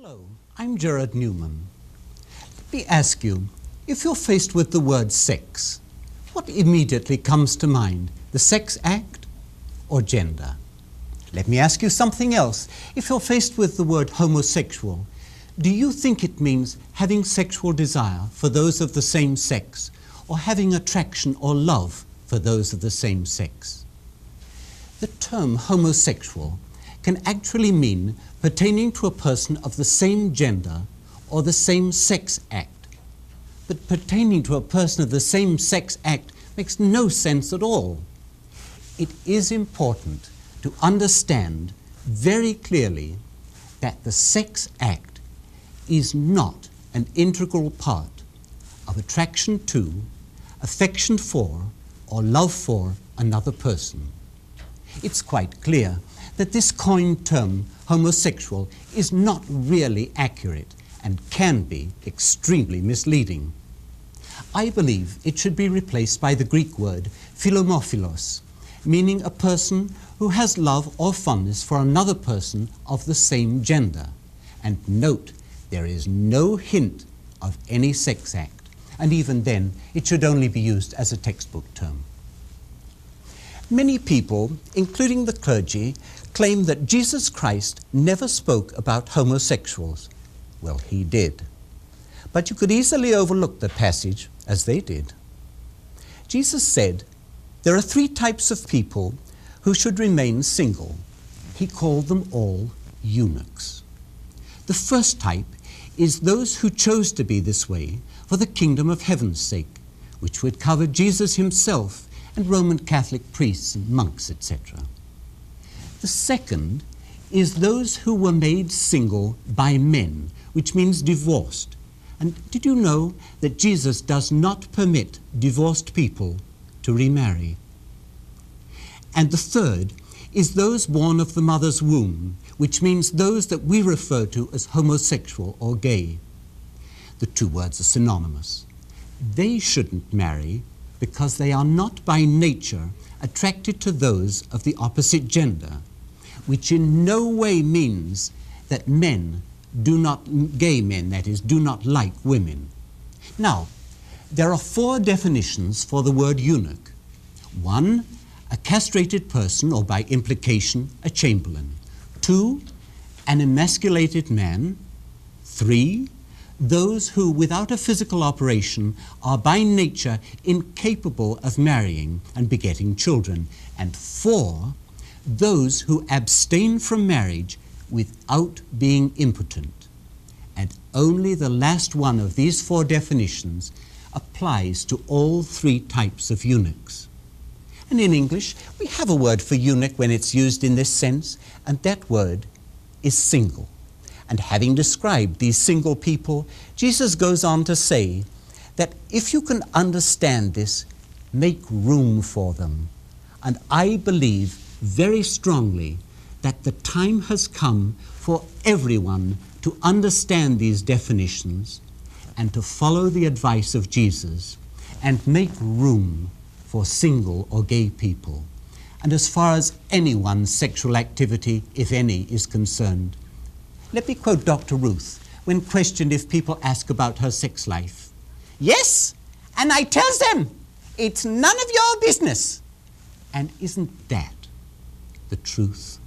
Hello, I'm Gerard Newman. Let me ask you, if you're faced with the word sex, what immediately comes to mind? The sex act or gender? Let me ask you something else. If you're faced with the word homosexual, do you think it means having sexual desire for those of the same sex, or having attraction or love for those of the same sex? The term homosexual can actually mean pertaining to a person of the same gender or the same sex act. But pertaining to a person of the same sex act makes no sense at all. It is important to understand very clearly that the sex act is not an integral part of attraction to, affection for, or love for another person. It's quite clear that this coined term, homosexual, is not really accurate and can be extremely misleading. I believe it should be replaced by the Greek word philomophilos, meaning a person who has love or fondness for another person of the same gender. And note, there is no hint of any sex act, and even then it should only be used as a textbook term. Many people, including the clergy, claim that Jesus Christ never spoke about homosexuals. Well, he did. But you could easily overlook the passage, as they did. Jesus said, there are 3 types of people who should remain single. He called them all eunuchs. The first type is those who chose to be this way for the kingdom of heaven's sake, which would cover Jesus himself and Roman Catholic priests and monks, etc. The second is those who were made single by men, which means divorced. And did you know that Jesus does not permit divorced people to remarry? And the third is those born of the mother's womb, which means those that we refer to as homosexual or gay. The 2 words are synonymous. They shouldn't marry because they are not by nature attracted to those of the opposite gender, which in no way means that gay men, that is, do not like women. Now, there are 4 definitions for the word eunuch. 1, a castrated person, or by implication, a chamberlain. 2, an emasculated man. 3, those who, without a physical operation, are by nature incapable of marrying and begetting children. And 4, those who abstain from marriage without being impotent. And only the last one of these 4 definitions applies to all 3 types of eunuchs. And in English, we have a word for eunuch when it's used in this sense, and that word is single. And having described these single people, Jesus goes on to say that if you can understand this, make room for them. And I believe very strongly that the time has come for everyone to understand these definitions and to follow the advice of Jesus and make room for single or gay people. And as far as anyone's sexual activity, if any, is concerned, let me quote Dr. Ruth when questioned if people ask about her sex life. Yes, and I tells them, it's none of your business. And isn't that the truth?